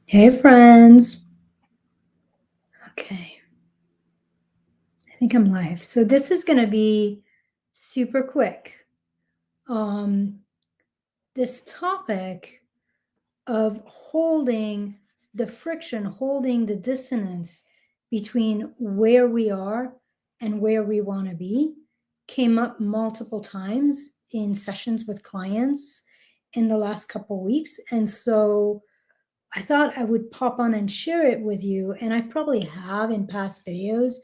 Hey friends. Okay, I think I'm live. So this is going to be super quick. Um this topic of holding the friction, holding the dissonance between where we are and where we want to be came up multiple times in sessions with clients in the last couple weeks. And so I thought I would pop on and share it with you. And I probably have in past videos.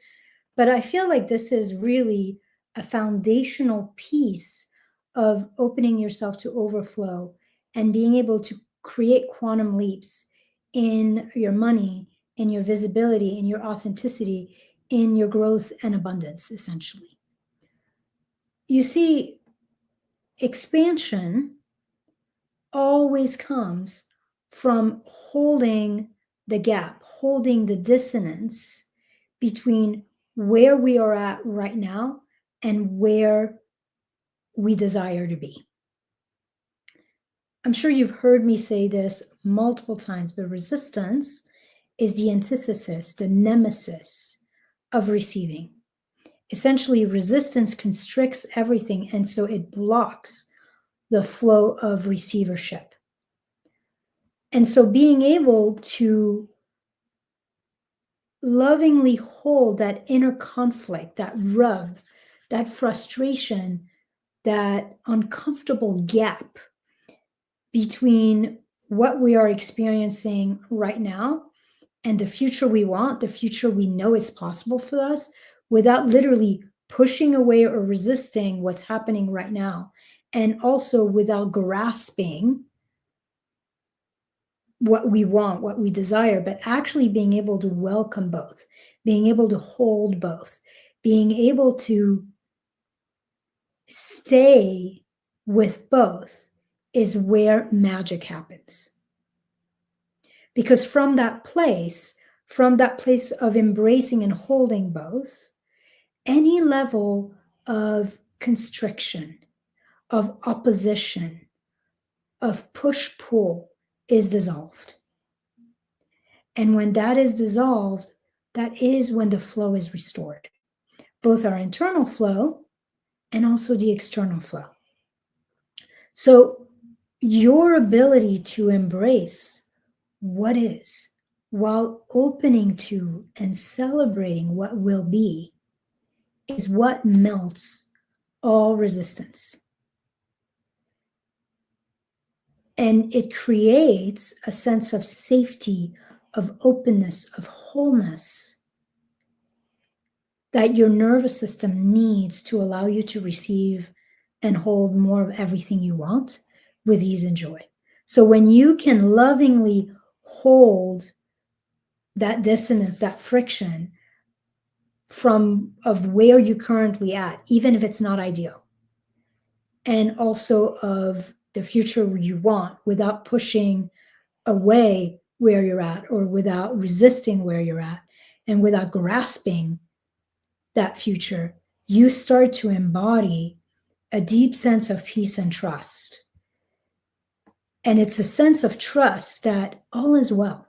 But I feel like this is really a foundational piece of opening yourself to overflow and being able to create quantum leaps in your money, in your visibility, in your authenticity, in your growth and abundance, essentially. You see, expansion always comes from holding the gap, holding the dissonance between where we are at right now and where we desire to be. I'm sure you've heard me say this multiple times, but resistance is the antithesis, the nemesis of receiving. Essentially, resistance constricts everything, and so it blocks the flow of receivership. And so being able to lovingly hold that inner conflict, that rub, that frustration, that uncomfortable gap between what we are experiencing right now and the future we want, the future we know is possible for us, without literally pushing away or resisting what's happening right now, and also without grasping what we want, what we desire, but actually being able to welcome both, being able to hold both, being able to stay with both is where magic happens. Because from that place of embracing and holding both, any level of constriction, of opposition, of push-pull is dissolved. And when that is dissolved, that is when the flow is restored, both our internal flow and also the external flow. So your ability to embrace what is while opening to and celebrating what will be is what melts all resistance. And it creates a sense of safety, of openness, of wholeness that your nervous system needs to allow you to receive and hold more of everything you want with ease and joy. So when you can lovingly hold that dissonance, that friction of where you're currently at, even if it's not ideal, and also of the future you want without pushing away where you're at or without resisting where you're at and without grasping that future, you start to embody a deep sense of peace and trust. And it's a sense of trust that all is well,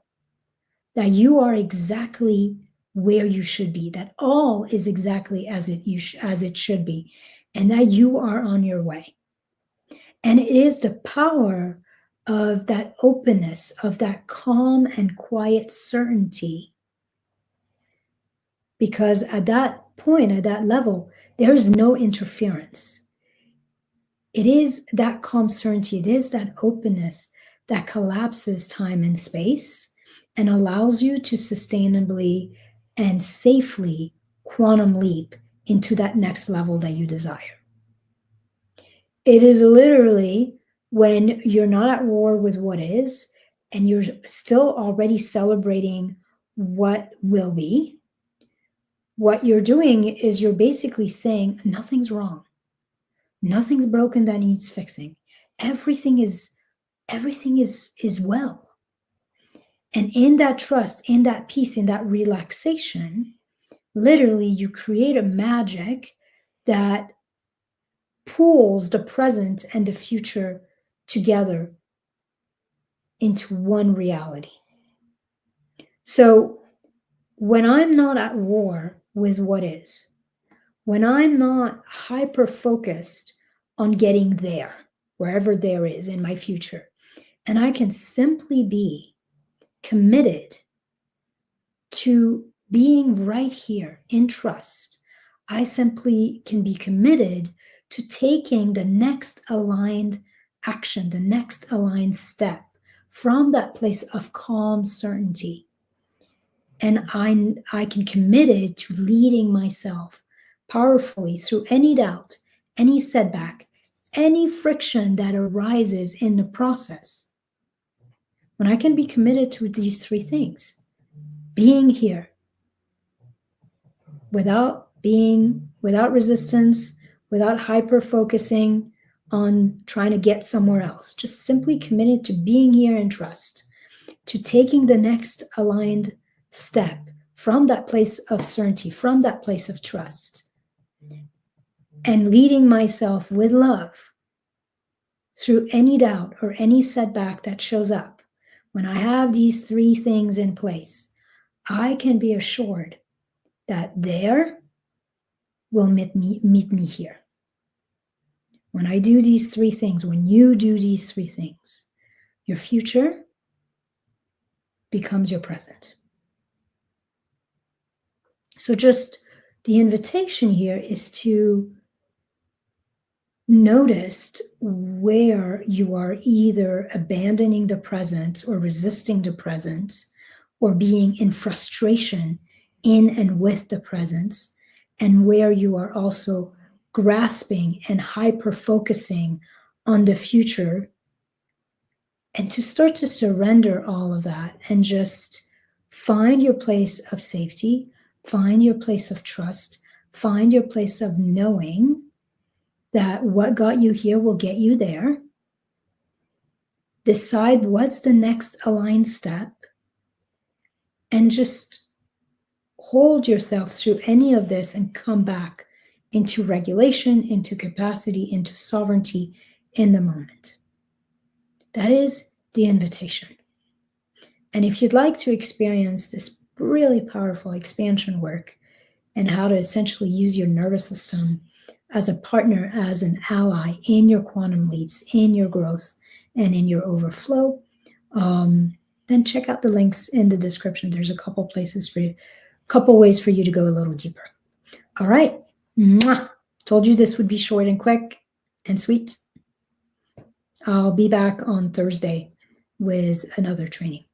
that you are exactly where you should be, that all is exactly as it should be, and that you are on your way. And it is the power of that openness, of that calm and quiet certainty. Because at that point, at that level, there is no interference. It is that calm certainty, it is that openness that collapses time and space and allows you to sustainably and safely quantum leap into that next level that you desire. It is literally when you're not at war with what is, and you're still already celebrating what will be. What you're doing is you're basically saying nothing's wrong. Nothing's broken that needs fixing. Everything is well. And in that trust, in that peace, in that relaxation, literally you create a magic that pulls the present and the future together into one reality. So when I'm not at war with what is, when I'm not hyper focused on getting there, wherever there is in my future, and I can simply be committed to being right here in trust, I simply can be committed to taking the next aligned action, the next aligned step from that place of calm certainty. And I can committed to leading myself powerfully through any doubt, any setback, any friction that arises in the process. When I can be committed to these three things, being here without resistance, without hyper focusing on trying to get somewhere else, just simply committed to being here in trust, to taking the next aligned step from that place of certainty, from that place of trust, and leading myself with love through any doubt or any setback that shows up. When I have these three things in place, I can be assured that there will meet me here. When I do these three things, when you do these three things, your future becomes your present. So just the invitation here is to notice where you are either abandoning the present or resisting the present or being in frustration in and with the present, and where you are also grasping and hyper focusing on the future, and to start to surrender all of that and just find your place of safety, find your place of trust, find your place of knowing that what got you here will get you there. Decide what's the next aligned step, and just hold yourself through any of this and come back into regulation, into capacity, into sovereignty in the moment. That is the invitation. And if you'd like to experience this really powerful expansion work and how to essentially use your nervous system as a partner, as an ally in your quantum leaps, in your growth, and in your overflow, then check out the links in the description. There's a couple places for you, couple ways for you to go a little deeper. All right. Mwah. Told you this would be short and quick and sweet. I'll be back on Thursday with another training.